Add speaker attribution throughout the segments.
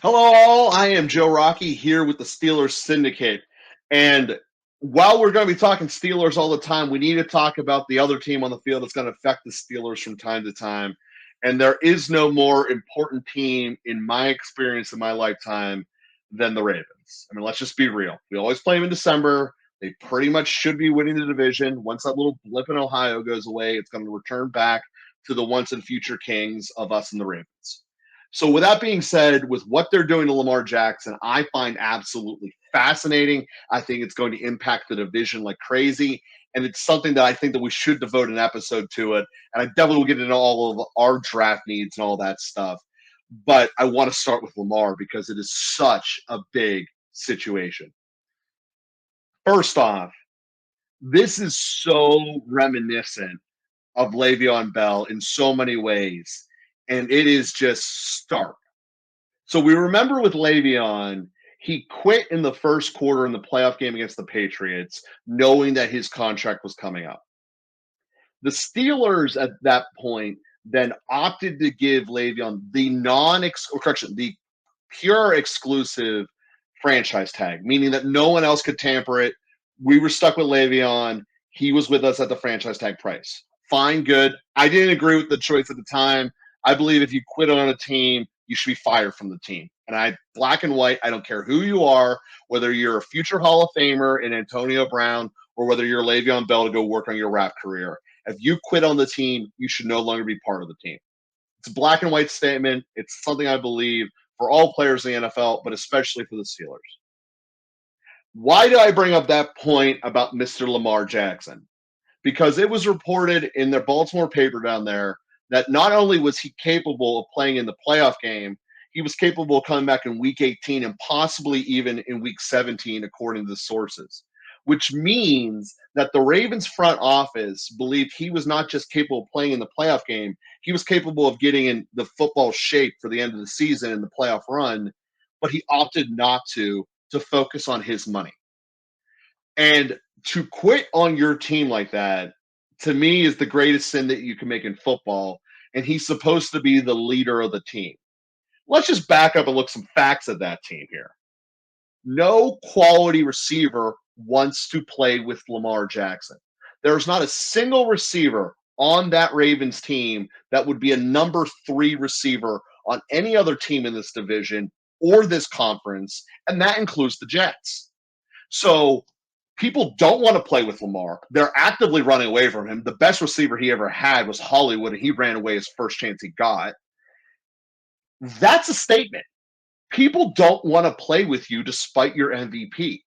Speaker 1: Hello, all. I am Joe Rockey here with the Steelers Syndicate. And while we're going to be talking Steelers all the time, we need to talk about the other team on the field that's going to affect the Steelers from time to time. And there is no more important team, in my experience in my lifetime, than the Ravens. I mean, let's just be real. We always play them in December. They pretty much should be winning the division. Once that little blip in Ohio goes away, it's going to return back to the once and future kings of us and the Ravens. So, with that being said, with what they're doing to Lamar Jackson, I find absolutely fascinating. I think it's going to impact the division like crazy, and it's something that I think that we should devote an episode to it. And I definitely will get into all of our draft needs and all that stuff. But I want to start with Lamar because it is such a big situation. First off, this is so reminiscent of Le'Veon Bell in so many ways, and it is just stark. So we remember with Le'Veon, he quit in the first quarter in the playoff game against the Patriots, knowing that his contract was coming up. The Steelers at that point then opted to give Le'Veon the pure exclusive franchise tag, meaning that no one else could tamper it. We were stuck with Le'Veon. He was with us at the franchise tag price. Fine, good. I didn't agree with the choice at the time. I believe if you quit on a team, you should be fired from the team. And black and white, I don't care who you are, whether you're a future Hall of Famer in Antonio Brown or whether you're Le'Veon Bell to go work on your rap career. If you quit on the team, you should no longer be part of the team. It's a black and white statement. It's something I believe for all players in the NFL, but especially for the Steelers. Why do I bring up that point about Mr. Lamar Jackson? Because it was reported in their Baltimore paper down there that not only was he capable of playing in the playoff game, he was capable of coming back in week 18 and possibly even in week 17, according to the sources, which means that the Ravens front office believed he was not just capable of playing in the playoff game, he was capable of getting in the football shape for the end of the season and the playoff run, but he opted not to focus on his money. And to quit on your team like that, to me, is the greatest sin that you can make in football. And he's supposed to be the leader of the team. Let's just back up and look some facts at that team here. No quality receiver wants to play with Lamar Jackson. There's not a single receiver on that Ravens team that would be a number 3 receiver on any other team in this division or this conference, and that includes the Jets. So people don't want to play with Lamar. They're actively running away from him. The best receiver he ever had was Hollywood, and he ran away his first chance he got. That's a statement. People don't want to play with you despite your MVP.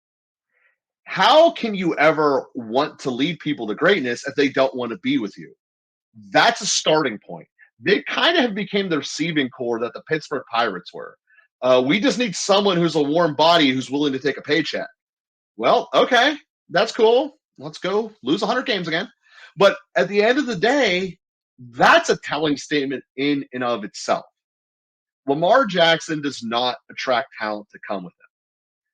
Speaker 1: How can you ever want to lead people to greatness if they don't want to be with you? That's a starting point. They kind of have become the receiving corps that the Pittsburgh Pirates were. We just need someone who's a warm body who's willing to take a paycheck. Well, okay, that's cool. Let's go lose 100 games again. But at the end of the day, that's a telling statement in and of itself. Lamar Jackson does not attract talent to come with him.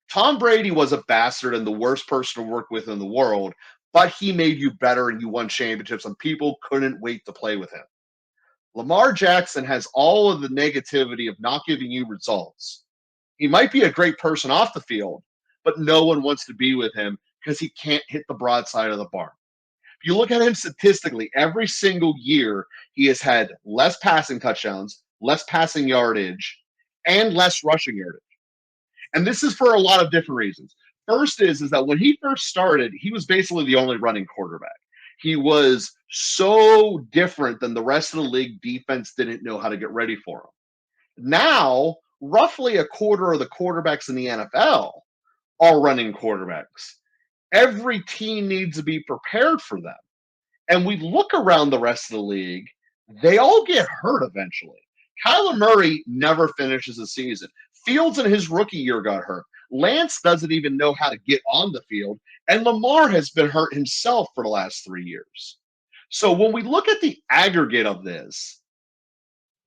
Speaker 1: Tom Brady was a bastard and the worst person to work with in the world, but he made you better and you won championships, and people couldn't wait to play with him. Lamar Jackson has all of the negativity of not giving you results. He might be a great person off the field, but no one wants to be with him because he can't hit the broadside of the barn. If you look at him statistically, every single year he has had less passing touchdowns, less passing yardage, and less rushing yardage. And this is for a lot of different reasons. First is that when he first started, he was basically the only running quarterback. He was so different than the rest of the league. Defense didn't know how to get ready for him. Now, roughly a quarter of the quarterbacks in the NFL are running quarterbacks. Every team needs to be prepared for them. And we look around the rest of the league, they all get hurt eventually. Kyler Murray never finishes the season. Fields in his rookie year got hurt. Lance doesn't even know how to get on the field. And Lamar has been hurt himself for the last 3 years. So when we look at the aggregate of this,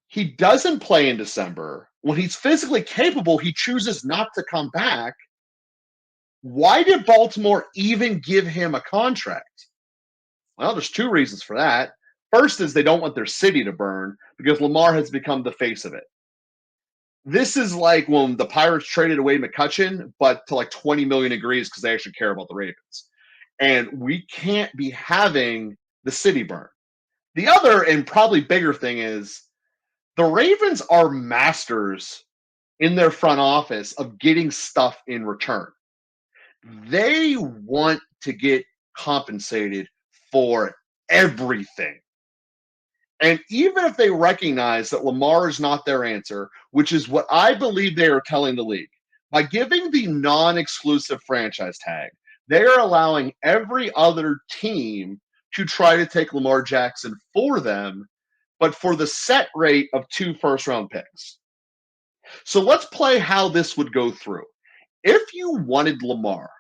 Speaker 1: he doesn't play in December. When he's physically capable, he chooses not to come back. Why did Baltimore even give him a contract? Well, there's 2 reasons for that. First is they don't want their city to burn because Lamar has become the face of it. This is like when the Pirates traded away McCutchen, but to like 20 million degrees because they actually care about the Ravens. And we can't be having the city burn. The other and probably bigger thing is the Ravens are masters in their front office of getting stuff in return. They want to get compensated for everything. And even if they recognize that Lamar is not their answer, which is what I believe they are telling the league, by giving the non exclusive franchise tag, they are allowing every other team to try to take Lamar Jackson for them, but for the set rate of 2 first-round picks. So let's play how this would go through. If you wanted Lamar,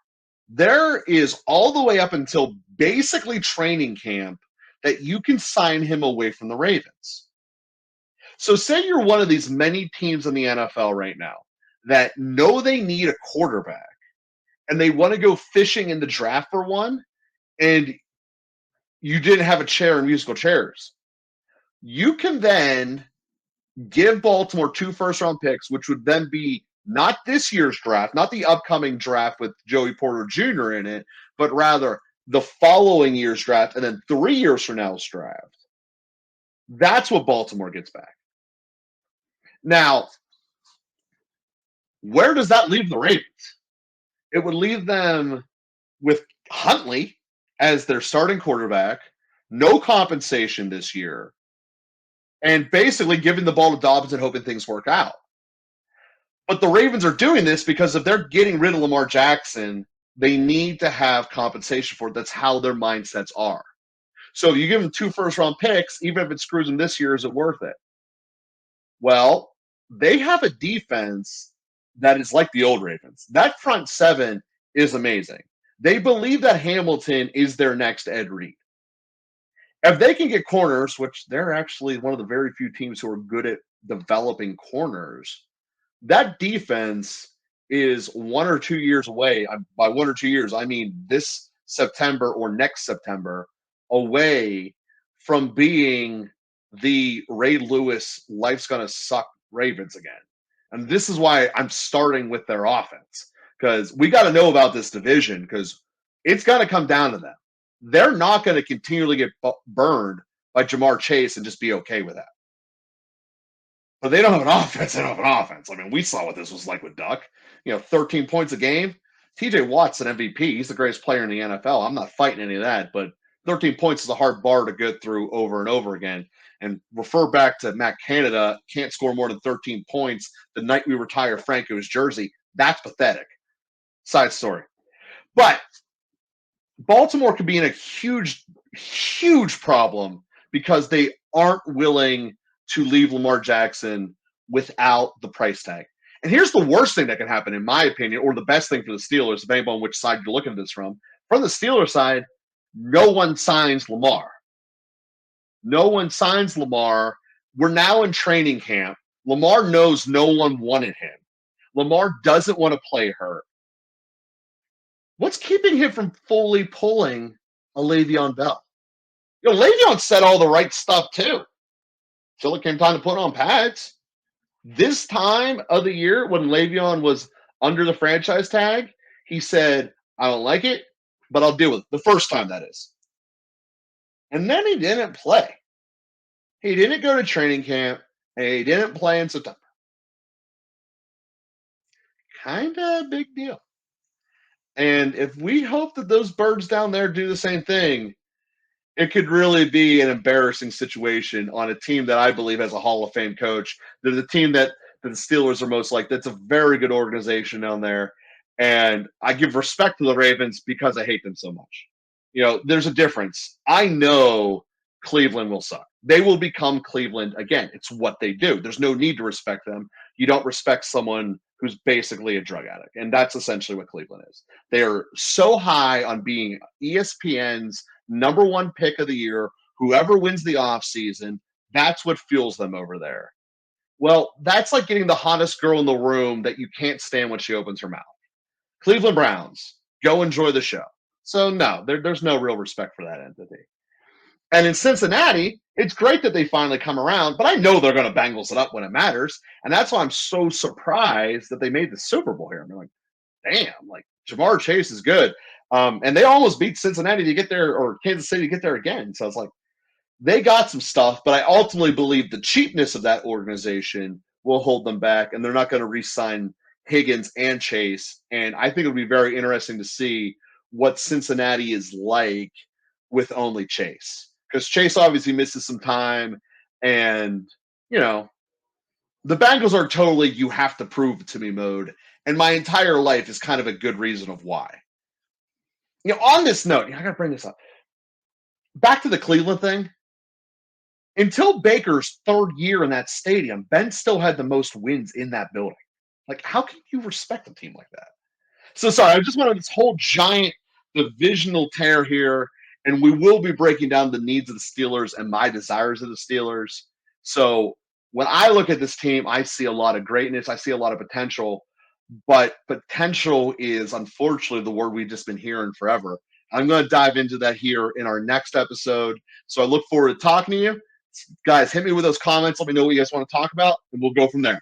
Speaker 1: there is all the way up until basically training camp that you can sign him away from the Ravens. So, say you're one of these many teams in the NFL right now that know they need a quarterback and they want to go fishing in the draft for one, and you didn't have a chair in musical chairs. You can then give Baltimore 2 first-round picks, which would then be not this year's draft, not the upcoming draft with Joey Porter Jr. in it, but rather the following year's draft and then 3 years from now's draft. That's what Baltimore gets back. Now, where does that leave the Ravens? It would leave them with Huntley as their starting quarterback, no compensation this year, and basically giving the ball to Dobbins and hoping things work out. But the Ravens are doing this because if they're getting rid of Lamar Jackson, they need to have compensation for it. That's how their mindsets are. So if you give them 2 first-round picks, even if it screws them this year, is it worth it? Well, they have a defense that is like the old Ravens. That front seven is amazing. They believe that Hamilton is their next Ed Reed. If they can get corners, which they're actually one of the very few teams who are good at developing corners, that defense is 1 or 2 years away. By 1 or 2 years, I mean this September or next September, away from being the Ray Lewis life's gonna suck Ravens again. And this is why I'm starting with their offense, because we got to know about this division, because it's got to come down to them. They're not going to continually get burned by Jamar Chase and just be okay with that. But they don't have an offense. They don't have an offense. I mean, we saw what this was like with Duck. 13 points a game. TJ Watt's an MVP. He's the greatest player in the NFL. I'm not fighting any of that, but 13 points is a hard bar to get through over and over again. And refer back to Matt Canada, can't score more than 13 points the night we retire Franco's jersey. That's pathetic. Side story. But Baltimore could be in a huge, huge problem because they aren't willing to leave Lamar Jackson without the price tag. And here's the worst thing that can happen, in my opinion, or the best thing for the Steelers, depending on which side you're looking at this from. From the Steelers side, no one signs Lamar. No one signs Lamar. We're now in training camp. Lamar knows no one wanted him. Lamar doesn't want to play hurt. What's keeping him from fully pulling a Le'Veon Bell? Le'Veon said all the right stuff too. Till it came time to put on pads. This time of the year when Le'Veon was under the franchise tag, he said, I don't like it, but I'll deal with it. The first time, that is. And then he didn't play. He didn't go to training camp, and he didn't play in September. Kind of a big deal. And if we hope that those birds down there do the same thing, it could really be an embarrassing situation on a team that I believe has a Hall of Fame coach. They're the team that the Steelers are most like. That's a very good organization down there. And I give respect to the Ravens because I hate them so much. There's a difference. I know Cleveland will suck. They will become Cleveland again. It's what they do. There's no need to respect them. You don't respect someone who's basically a drug addict. And that's essentially what Cleveland is. They are so high on being ESPN's #1 pick of the year. Whoever wins the offseason, that's what fuels them over there. Well, that's like getting the hottest girl in the room that you can't stand when she opens her mouth. Cleveland Browns, go enjoy the show. So no, there's no real respect for that entity. And in Cincinnati, it's great that they finally come around, but I know they're going to Bengals it up when it matters. And that's why I'm so surprised that they made the Super Bowl here. I'm like, damn, like Jamar Chase is good. And they almost beat Cincinnati to get there, or Kansas City to get there again. So it's like they got some stuff, but I ultimately believe the cheapness of that organization will hold them back, and they're not going to re-sign Higgins and Chase. And I think it'll be very interesting to see what Cincinnati is like with only Chase, because Chase obviously misses some time, and you know the Bengals are totally you have to prove it to me mode, and my entire life is kind of a good reason of why. On this note, I got to bring this up. Back to the Cleveland thing. Until Baker's third year in that stadium, Ben still had the most wins in that building. Like, how can you respect a team like that? So sorry, I just went on this whole giant divisional tear here, and we will be breaking down the needs of the Steelers and my desires of the Steelers. So when I look at this team, I see a lot of greatness. I see a lot of potential, but potential is unfortunately the word we've just been hearing forever. I'm going to dive into that here in our next episode. So I look forward to talking to you. Guys, hit me with those comments. Let me know what you guys want to talk about, and we'll go from there.